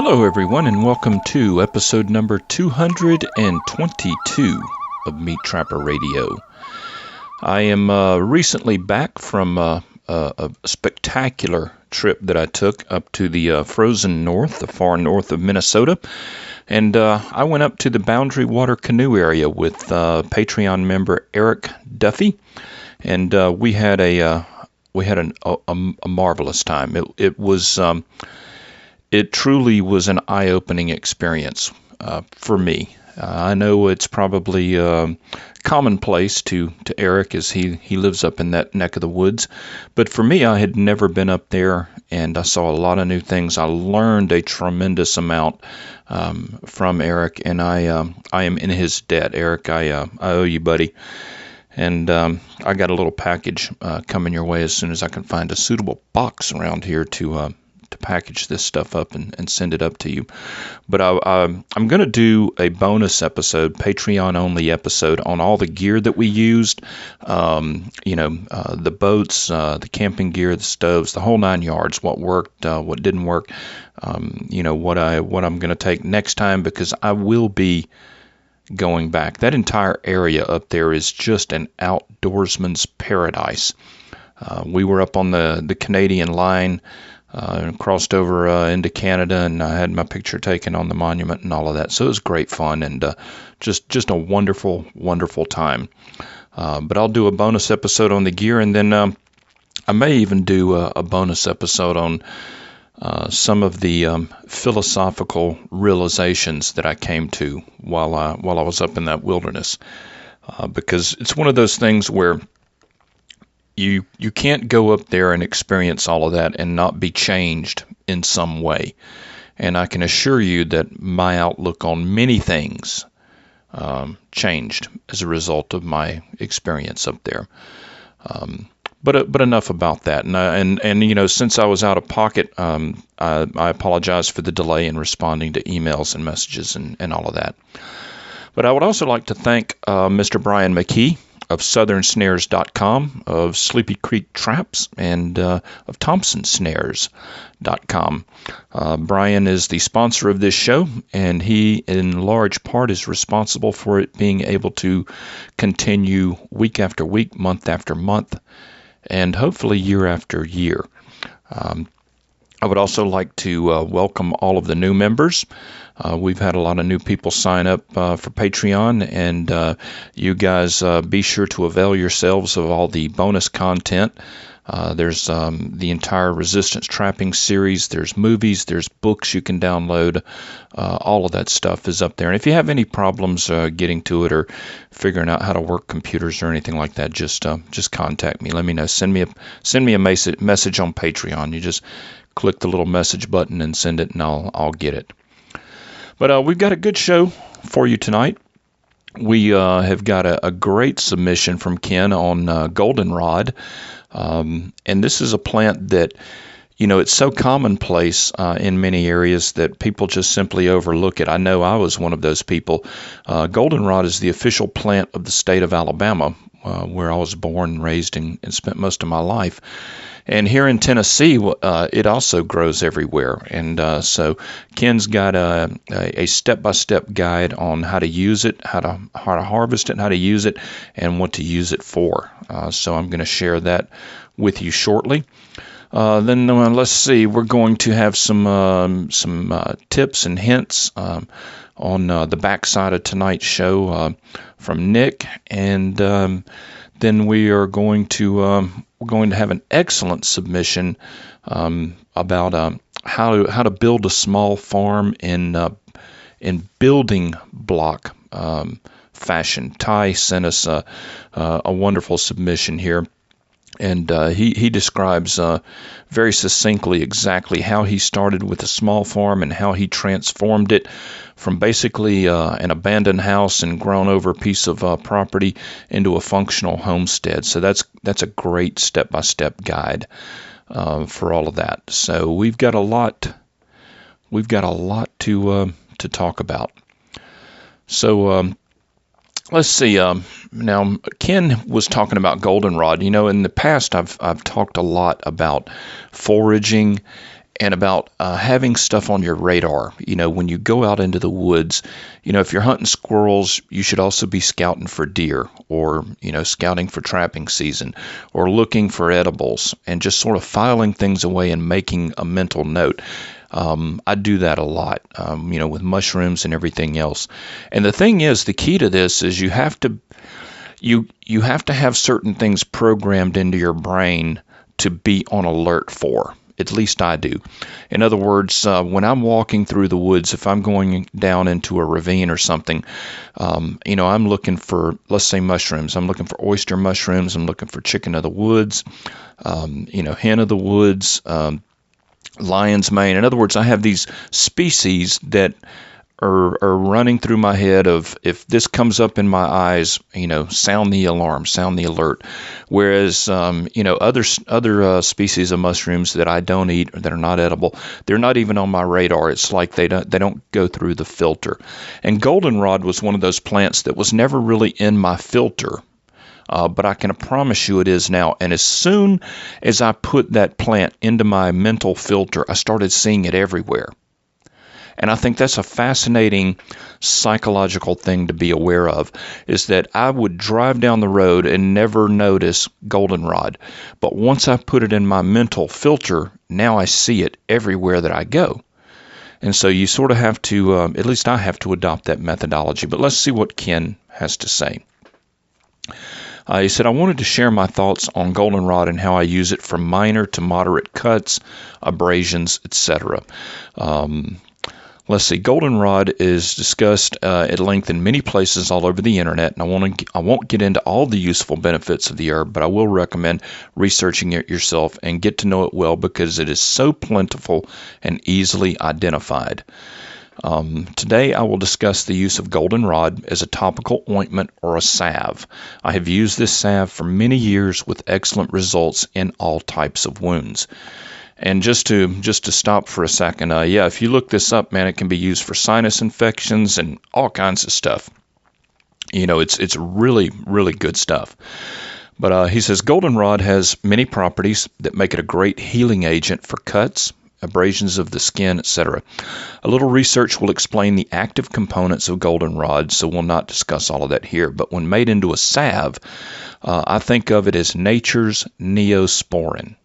Hello, everyone, and welcome to episode number 222 of MeatTrapper Radio. I am recently back from a spectacular trip that I took up to the frozen north, the far north of Minnesota, and I went up to the Boundary Water Canoe area with Patreon member Eric Duffy, and we had a marvelous time. It truly was an eye-opening experience for me. I know it's probably commonplace to Eric as he lives up in that neck of the woods. But for me, I had never been up there, and I saw a lot of new things. I learned a tremendous amount from Eric, and I am in his debt. Eric, I owe you, buddy. And I got a little package coming your way as soon as I can find a suitable box around here to package this stuff up and send it up to you. But I'm going to do a bonus episode, Patreon-only episode, on all the gear that we used, the boats, the camping gear, the stoves, the whole 9 yards, what worked, what didn't work, what I'm going to take next time, because I will be going back. That entire area up there is just an outdoorsman's paradise. We were up on the Canadian line, crossed over into Canada, and I had my picture taken on the monument and all of that. So it was great fun and just a wonderful, wonderful time. But I'll do a bonus episode on the gear, and then I may even do a bonus episode on some of the philosophical realizations that I came to while I was up in that wilderness, because it's one of those things where you can't go up there and experience all of that and not be changed in some way. And I can assure you that my outlook on many things changed as a result of my experience up there. But enough about that. And since I was out of pocket, I apologize for the delay in responding to emails and messages and all of that. But I would also like to thank Mr. Brian McKee of southernsnares.com, of Sleepy Creek Traps, and of thompsonsnares.com. Brian is the sponsor of this show, and he, in large part, is responsible for it being able to continue week after week, month after month, and hopefully year after year. I would also like to welcome all of the new members. We've had a lot of new people sign up for Patreon, and you guys be sure to avail yourselves of all the bonus content. There's the entire resistance trapping series. There's movies. There's books you can download. All of that stuff is up there. And if you have any problems getting to it or figuring out how to work computers or anything like that, just contact me. Let me know. Send me a message on Patreon. You just click the little message button and send it, and I'll get it. But we've got a good show for you tonight. We have got a great submission from Ken on goldenrod. And this is a plant that, it's so commonplace in many areas that people just simply overlook it. I know I was one of those people. Goldenrod is the official plant of the state of Alabama, where I was born and raised and spent most of my life. And here in Tennessee, it also grows everywhere. And so Ken's got a step-by-step guide on how to use it, how to harvest it, how to use it, and what to use it for. So I'm going to share that with you shortly. Then let's see, we're going to have some tips and hints on the backside of tonight's show from Nick, and then we are going to have an excellent submission about how to build a small farm in building block fashion. Ty sent us a wonderful submission here, and he describes very succinctly exactly how he started with a small farm and how he transformed it from basically an abandoned house and grown over piece of property into a functional homestead. So that's a great step-by-step guide for all of that. So we've got a lot to talk about. So let's see. Now Ken was talking about goldenrod. In the past I've talked a lot about foraging and about having stuff on your radar. When you go out into the woods, if you're hunting squirrels, you should also be scouting for deer, or, scouting for trapping season, or looking for edibles, and just sort of filing things away and making a mental note. I do that a lot, with mushrooms and everything else. And the thing is, the key to this is you have to have certain things programmed into your brain to be on alert for. At least I do. In other words, when I'm walking through the woods, if I'm going down into a ravine or something, I'm looking for, let's say, mushrooms. I'm looking for oyster mushrooms. I'm looking for chicken of the woods, hen of the woods, lion's mane. In other words, I have these species that are running through my head of, if this comes up in my eyes, sound the alarm, sound the alert. Whereas, other species of mushrooms that I don't eat, or that are not edible, they're not even on my radar. It's like they don't go through the filter. And goldenrod was one of those plants that was never really in my filter. But I can promise you it is now. And as soon as I put that plant into my mental filter, I started seeing it everywhere. And I think that's a fascinating psychological thing to be aware of, is that I would drive down the road and never notice goldenrod. But once I put it in my mental filter, now I see it everywhere that I go. And so you sort of have to, at least I have to adopt that methodology. But let's see what Ken has to say. He said, I wanted to share my thoughts on goldenrod and how I use it for minor to moderate cuts, abrasions, etc. Let's see. Goldenrod is discussed at length in many places all over the internet, and I won't get into all the useful benefits of the herb, but I will recommend researching it yourself and get to know it well, because it is so plentiful and easily identified. Today I will discuss the use of goldenrod as a topical ointment or a salve. I have used this salve for many years with excellent results in all types of wounds. And just to stop for a second, if you look this up, man, it can be used for sinus infections and all kinds of stuff. It's really, really good stuff. But he says goldenrod has many properties that make it a great healing agent for cuts, abrasions of the skin, etc. A little research will explain the active components of goldenrod, so we'll not discuss all of that here. But when made into a salve, I think of it as nature's Neosporin.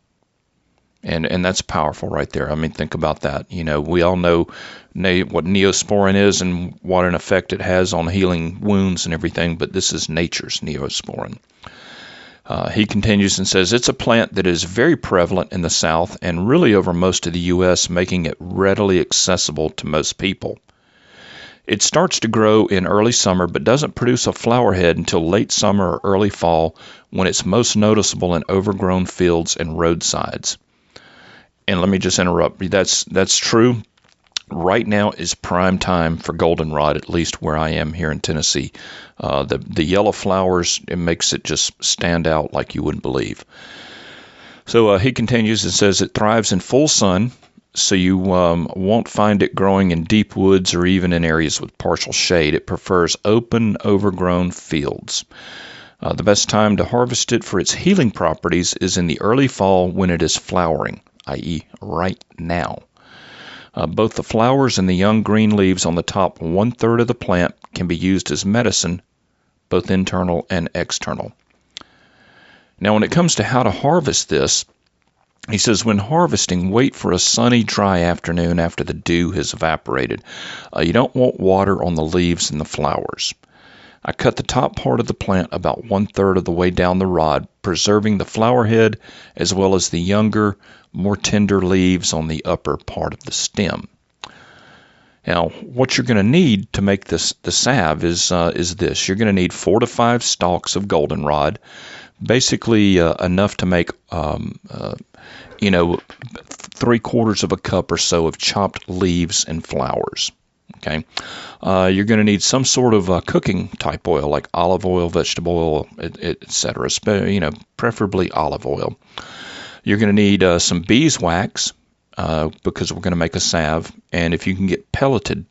And that's powerful right there. I mean, think about that. We all know what Neosporin is and what an effect it has on healing wounds and everything, but this is nature's Neosporin. He continues and says, it's a plant that is very prevalent in the South and really over most of the U.S., making it readily accessible to most people. It starts to grow in early summer, but doesn't produce a flower head until late summer or early fall, when it's most noticeable in overgrown fields and roadsides. And let me just interrupt. That's true. Right now is prime time for goldenrod, at least where I am here in Tennessee. The yellow flowers, it makes it just stand out like you wouldn't believe. So he continues and says it thrives in full sun, so you won't find it growing in deep woods or even in areas with partial shade. It prefers open, overgrown fields. The best time to harvest it for its healing properties is in the early fall when it is flowering, i.e. right now. Both the flowers and the young green leaves on the top 1/3 of the plant can be used as medicine, both internal and external. Now, when it comes to how to harvest this, he says, when harvesting, wait for a sunny, dry afternoon after the dew has evaporated. You don't want water on the leaves and the flowers. I cut the top part of the plant about 1/3 of the way down the rod, preserving the flower head as well as the younger, more tender leaves on the upper part of the stem. Now, what you're going to need to make the salve is this. You're going to need 4 to 5 stalks of goldenrod, basically enough to make 3/4 of a cup or so of chopped leaves and flowers. Okay, you're going to need some sort of cooking type oil, like olive oil, vegetable oil, etc. Preferably olive oil. You're going to need some beeswax because we're going to make a salve, and if you can get pelleted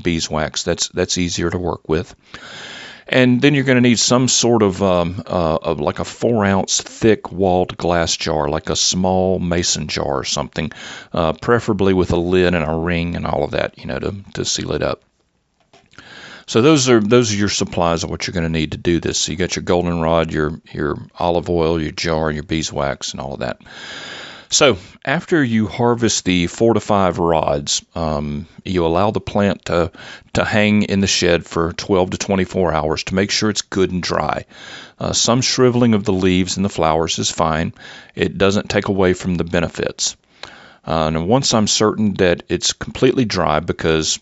beeswax, that's easier to work with. And then you're going to need some sort of like a 4-ounce thick walled glass jar, like a small mason jar or something, preferably with a lid and a ring and all of that, to seal it up. So those are your supplies of what you're going to need to do this. So you got your goldenrod, your olive oil, your jar, your beeswax, and all of that. So after you harvest the 4 to 5 rods, you allow the plant to hang in the shed for 12 to 24 hours to make sure it's good and dry. Some shriveling of the leaves and the flowers is fine. It doesn't take away from the benefits. And once I'm certain that it's completely dry, because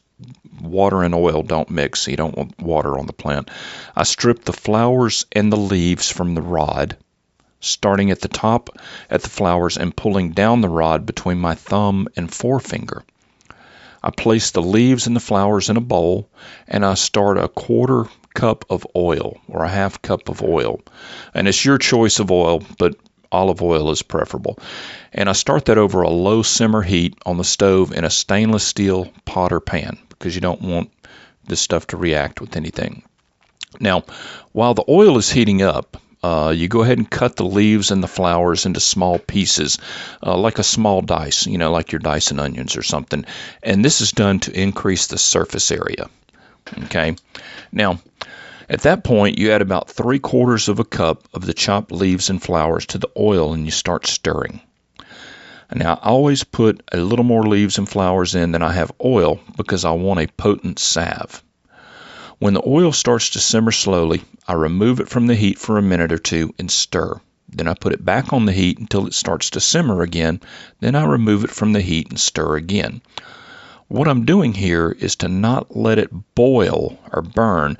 water and oil don't mix, so you don't want water on the plant, I strip the flowers and the leaves from the rod, starting at the top at the flowers and pulling down the rod between my thumb and forefinger. I place the leaves and the flowers in a bowl, and I start a 1/4 cup of oil or a 1/2 cup of oil. And it's your choice of oil, but olive oil is preferable. And I start that over a low simmer heat on the stove in a stainless steel pot or pan, because you don't want this stuff to react with anything. Now, while the oil is heating up, you go ahead and cut the leaves and the flowers into small pieces, like a small dice, like you're dicing onions or something. And this is done to increase the surface area. Okay. Now, at that point, you add about 3/4 of a cup of the chopped leaves and flowers to the oil, and you start stirring. Now, I always put a little more leaves and flowers in than I have oil, because I want a potent salve. When the oil starts to simmer slowly, I remove it from the heat for a minute or two and stir. Then I put it back on the heat until it starts to simmer again. Then I remove it from the heat and stir again. What I'm doing here is to not let it boil or burn,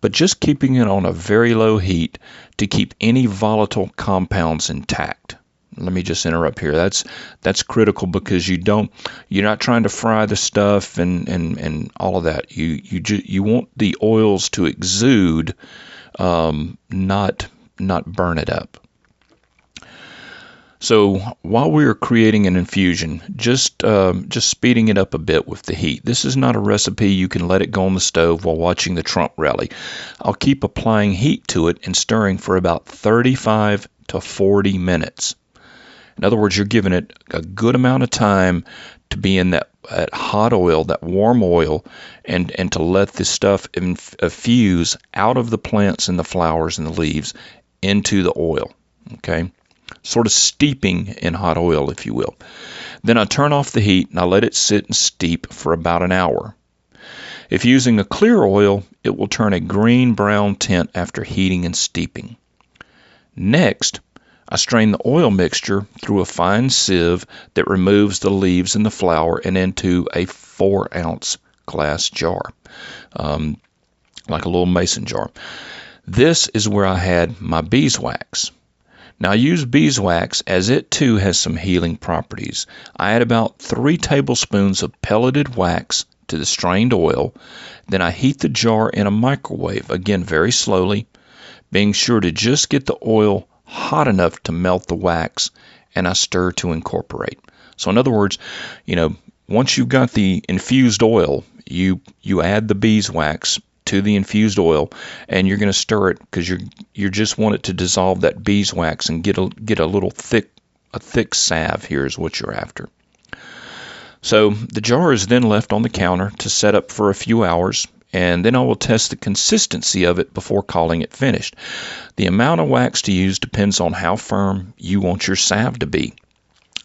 but just keeping it on a very low heat to keep any volatile compounds intact. Let me just interrupt here. That's critical, because you're not trying to fry the stuff and all of that. You want the oils to exude, not burn it up. So while we are creating an infusion, just speeding it up a bit with the heat. This is not a recipe you can let it go on the stove while watching the Trump rally. I'll keep applying heat to it and stirring for about 35 to 40 minutes. In other words, you're giving it a good amount of time to be in that hot oil, that warm oil, and to let this stuff infuse out of the plants and the flowers and the leaves into the oil. Okay? Sort of steeping in hot oil, if you will. Then I turn off the heat and I let it sit and steep for about an hour. If using a clear oil, it will turn a green-brown tint after heating and steeping. Next, I strain the oil mixture through a fine sieve that removes the leaves and the flour, and into a 4-ounce glass jar, like a little mason jar. This is where I had my beeswax. Now, I use beeswax as it too has some healing properties. I add about 3 tablespoons of pelleted wax to the strained oil. Then I heat the jar in a microwave, again very slowly, being sure to just get the oil hot enough to melt the wax, and I stir to incorporate. So in other words, once you've got the infused oil, you add the beeswax to the infused oil, and you're going to stir it, because you just want it to dissolve that beeswax and get a little thick salve here is what you're after. So the jar is then left on the counter to set up for a few hours, and then I will test the consistency of it before calling it finished. The amount of wax to use depends on how firm you want your salve to be.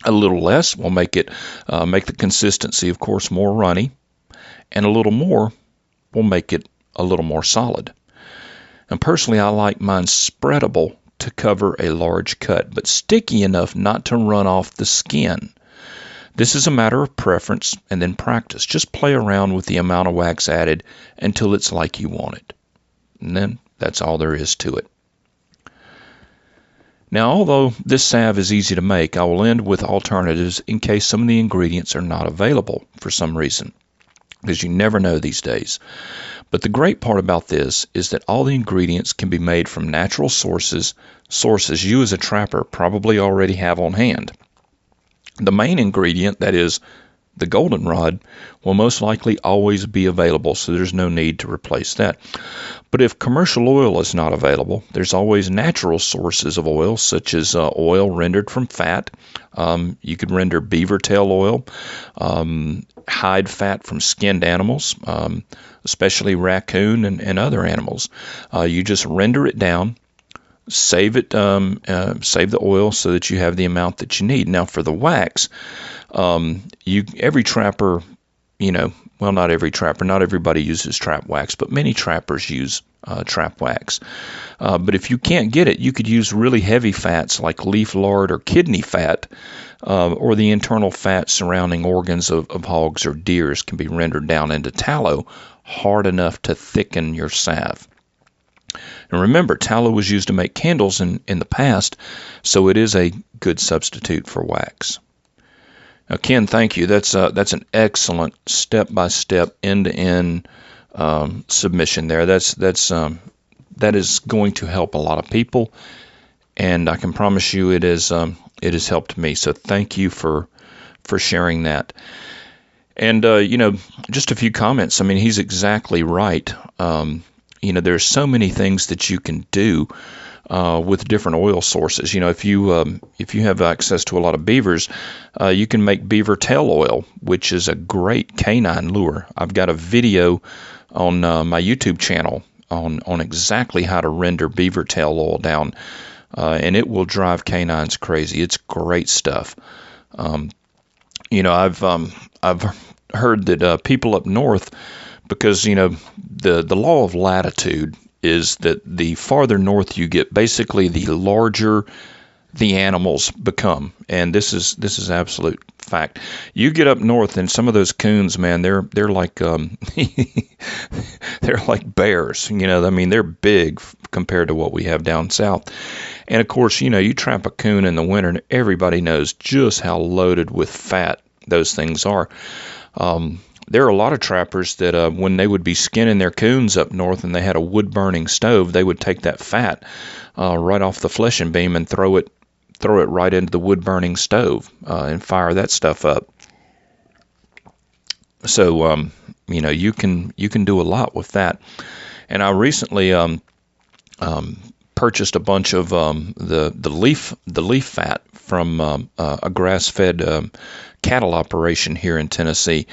A little less will make the consistency, of course, more runny, and a little more will make it a little more solid. And personally, I like mine spreadable to cover a large cut, but sticky enough not to run off the skin. This is a matter of preference and then practice. Just play around with the amount of wax added until it's like you want it. And then that's all there is to it. Now, although this salve is easy to make, I will end with alternatives in case some of the ingredients are not available for some reason, because you never know these days. But the great part about this is that all the ingredients can be made from natural sources you as a trapper probably already have on hand. The main ingredient, that is the goldenrod will most likely always be available, so there's no need to replace that. But if commercial oil is not available, there's always natural sources of oil, such as oil rendered from fat. You could render beaver tail oil, hide fat from skinned animals, especially raccoon and other animals. You just render it down, save it, save the oil so that you have the amount that you need. Now, for the wax, every trapper, well, not every trapper, not everybody uses trap wax, but many trappers use trap wax. But if you can't get it, you could use really heavy fats like leaf lard or kidney fat, or the internal fat surrounding organs of hogs or deers can be rendered down into tallow hard enough to thicken your salve. And remember, tallow was used to make candles in the past, so it is a good substitute for wax. Now, Ken, thank you. That's an excellent step-by-step, end-to-end submission there. That is going to help a lot of people, and I can promise you it has helped me. So thank you for sharing that. And just a few comments. I mean, he's exactly right. There's so many things that you can do with different oil sources. If you have access to a lot of beavers, you can make beaver tail oil, which is a great canine lure. I've got a video on my YouTube channel on exactly how to render beaver tail oil down, and it will drive canines crazy. It's great stuff. I've heard that people up north, because the law of latitude is that the farther north you get, basically the larger the animals become, and this is absolute fact. You get up north, and some of those coons, man, they're like they're like bears. I mean, they're big compared to what we have down south. And of course, you trap a coon in the winter, and everybody knows just how loaded with fat those things are. There are a lot of trappers that when they would be skinning their coons up north and they had a wood-burning stove, they would take that fat right off the fleshing beam and throw it right into the wood-burning stove and fire that stuff up. So, you can do a lot with that. And I recently purchased a bunch of the leaf fat from a grass-fed cattle operation here in Tennessee.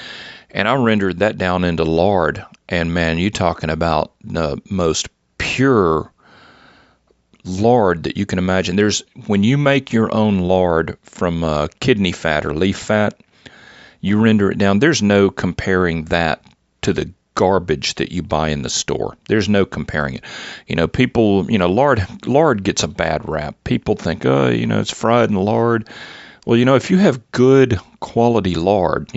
And I rendered that down into lard, and man, you talking about the most pure lard that you can imagine. When you make your own lard from kidney fat or leaf fat, you render it down. There's no comparing that to the garbage that you buy in the store. There's no comparing it. People, lard gets a bad rap. People think, it's fried in lard. Well, if you have good quality lard,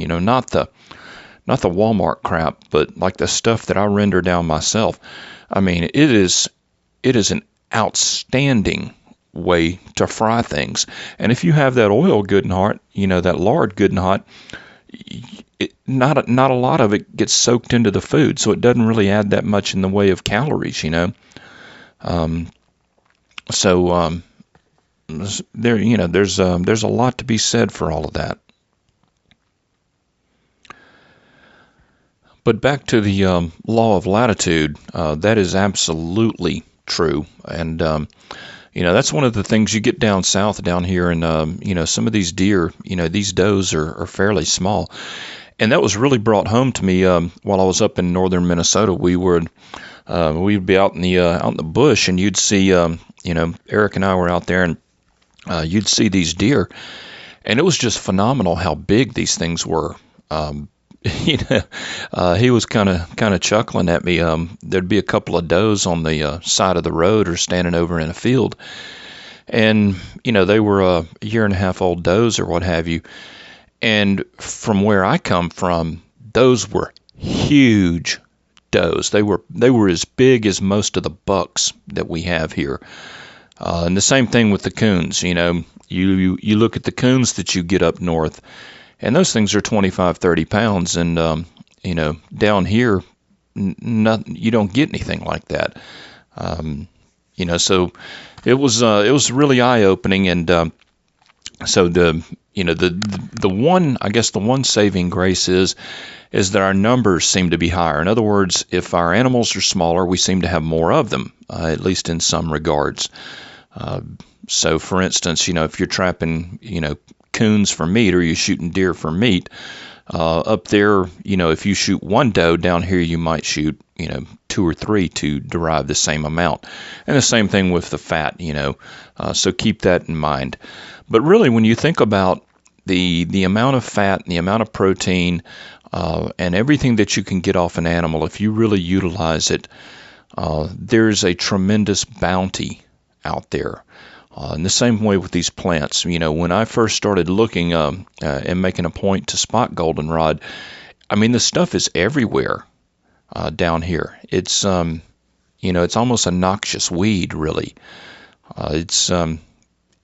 not the Walmart crap, but like the stuff that I render down myself. I mean, it is an outstanding way to fry things. And if you have that oil good and hot, that lard good and hot, not a lot of it gets soaked into the food, so it doesn't really add that much in the way of calories. There's a lot to be said for all of that. But back to the law of latitude, that is absolutely true. And, that's one of the things you get down south down here. And, some of these deer, these does are fairly small. And that was really brought home to me while I was up in northern Minnesota. We'd be out in the bush, and you'd see, Eric and I were out there, and you'd see these deer. And it was just phenomenal how big these things were. He was kind of chuckling at me. There'd be a couple of does on the side of the road or standing over in a field, and they were a year and a half old does or what have you. And from where I come from, those were huge does. They were as big as most of the bucks that we have here. And the same thing with the coons. You look at the coons that you get up north, and those things are 25, 30 pounds. And, down here, you don't get anything like that. So it was really eye-opening. And So the one, I guess the one saving grace is that our numbers seem to be higher. In other words, if our animals are smaller, we seem to have more of them, at least in some regards. So for instance, if you're trapping, coons for meat, or you're shooting deer for meat, up there, if you shoot one doe, down here you might shoot, two or three to derive the same amount. And the same thing with the fat, so keep that in mind. But really, when you think about the amount of fat and the amount of protein and everything that you can get off an animal, if you really utilize it, there's a tremendous bounty out there. In the same way with these plants, when I first started looking and making a point to spot goldenrod, I mean, the stuff is everywhere down here. It's it's almost a noxious weed, really.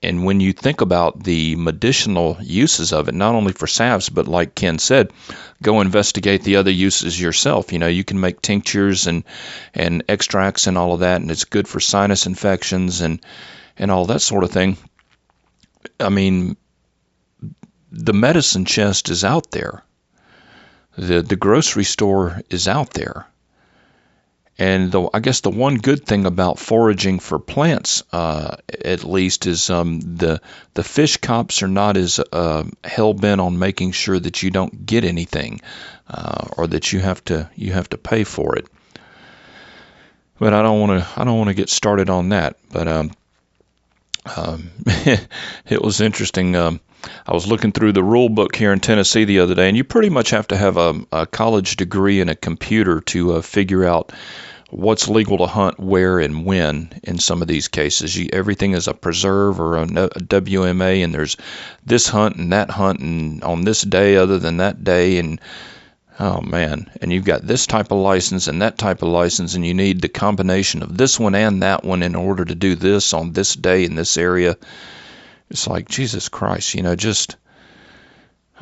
And when you think about the medicinal uses of it, not only for salves, but like Ken said, go investigate the other uses yourself. You can make tinctures and extracts and all of that, and it's good for sinus infections and all that sort of thing. I mean, the medicine chest is out there. The grocery store is out there. And I guess the one good thing about foraging for plants, at least, is the fish cops are not as hell-bent on making sure that you don't get anything, or that you have to pay for it. But I don't want to get started on that. But it was interesting. I was looking through the rule book here in Tennessee the other day, and you pretty much have to have a college degree and a computer to figure out what's legal to hunt, where, and when in some of these cases. Everything is a preserve or a WMA, and there's this hunt and that hunt and on this day other than that day, and oh man, and you've got this type of license and that type of license, and you need the combination of this one and that one in order to do this on this day in this area. It's like, Jesus Christ,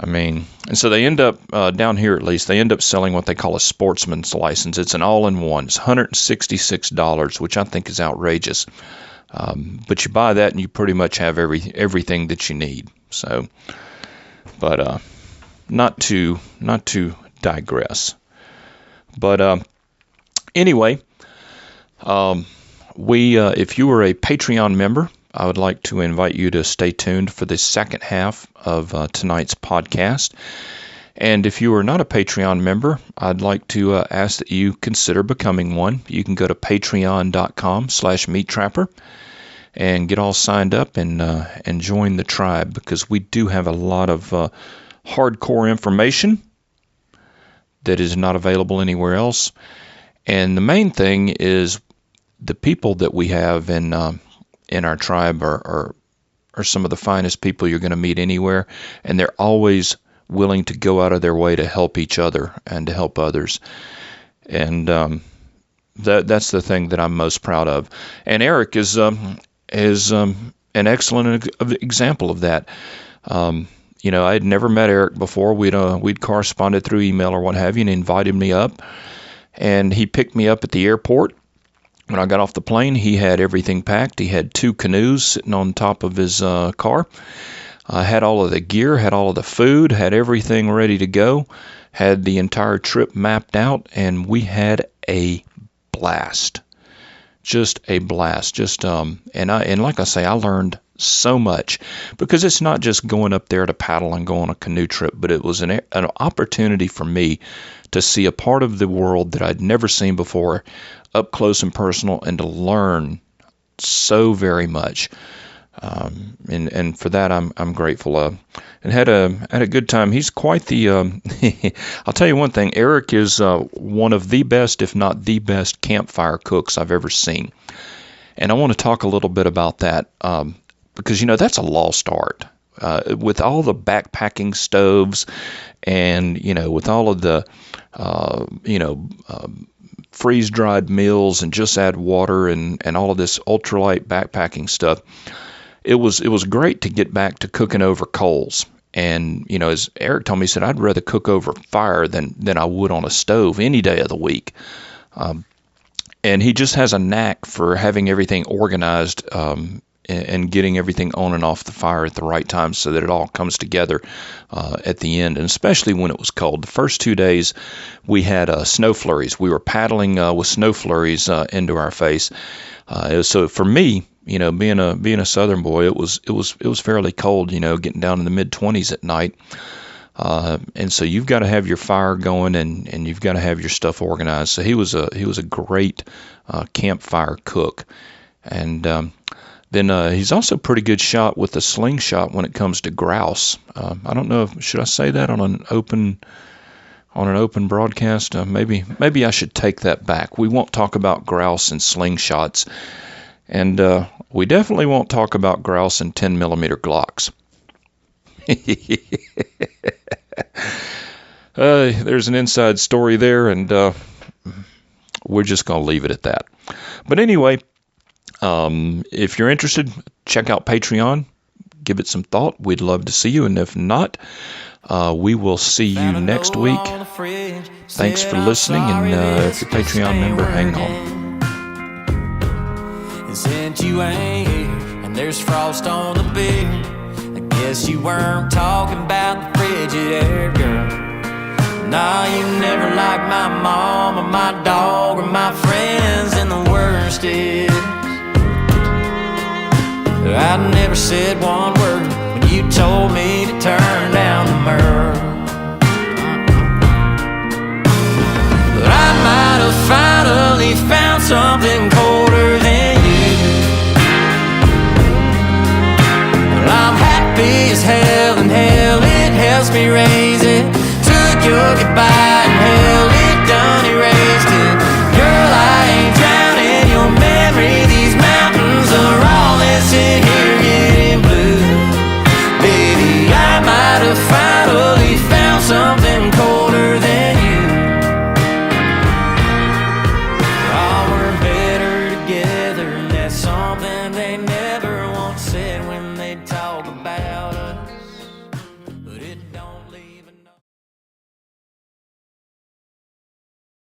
and so they end up, down here at least, they end up selling what they call a sportsman's license. It's an all-in-one. It's $166, which I think is outrageous. But you buy that and you pretty much have everything that you need. So, but not to digress. But anyway, if you were a Patreon member, I would like to invite you to stay tuned for the second half of tonight's podcast. And if you are not a Patreon member, I'd like to ask that you consider becoming one. You can go to patreon.com/MeatTrapper and get all signed up and join the tribe, because we do have a lot of hardcore information that is not available anywhere else. And the main thing is the people that we have in our tribe are some of the finest people you're going to meet anywhere, and they're always willing to go out of their way to help each other and to help others. And that's the thing that I'm most proud of. And Eric is an excellent example of that. I had never met Eric before. We'd corresponded through email or what have you, and he invited me up, and he picked me up at the airport. When I got off the plane, he had everything packed. He had 2 canoes sitting on top of his car. Had all of the gear, had all of the food, had everything ready to go, had the entire trip mapped out, and we had a blast. Just a blast. And like I say, I learned so much, because it's not just going up there to paddle and go on a canoe trip, but it was an opportunity for me to see a part of the world that I'd never seen before, up close and personal, and to learn so very much. And for that, I'm grateful. And had a good time. He's quite the. I'll tell you one thing. Eric is one of the best, if not the best, campfire cooks I've ever seen. And I want to talk a little bit about that, because that's a lost art. With all the backpacking stoves, and with all of the freeze-dried meals, and just add water and all of this ultralight backpacking stuff, it was great to get back to cooking over coals. And as Eric told me, he said, I'd rather cook over fire than I would on a stove any day of the week. And he just has a knack for having everything organized and getting everything on and off the fire at the right time so that it all comes together at the end, and especially when it was cold. The first 2 days we had snow flurries. We were paddling with snow flurries into our face. So for me, being a Southern boy, it was fairly cold. Getting down in the mid-20s at night. And so you've got to have your fire going, and you've got to have your stuff organized. So he was a great campfire cook, and then he's also a pretty good shot with a slingshot when it comes to grouse. I don't know should I say that on an open broadcast. Maybe I should take that back. We won't talk about grouse and slingshots, and we definitely won't talk about grouse and 10mm Glocks. There's an inside story there, and we're just going to leave it at that. But anyway, if you're interested, check out Patreon. Give it some thought. We'd love to see you, and if not, we will see you next week. Thanks for listening, and if you're a Patreon member, hang on. And since you ain't here, and there's frost on the beer, guess you weren't talking about the Frigidaire, girl. Nah, you never liked my mom or my dog or my friends, and the worst is I never said one word when you told me to turn down the Merle. But I might have finally found something colder than you. Well, I'm happy as hell, and hell, it helps me raise it. Took your goodbye, and hell, it done erased it. Girl, I ain't drowning your memory. These mountains are all that's in here getting blue. Baby, I might have finally found something colder than you. Oh, we're better together, and that's something they never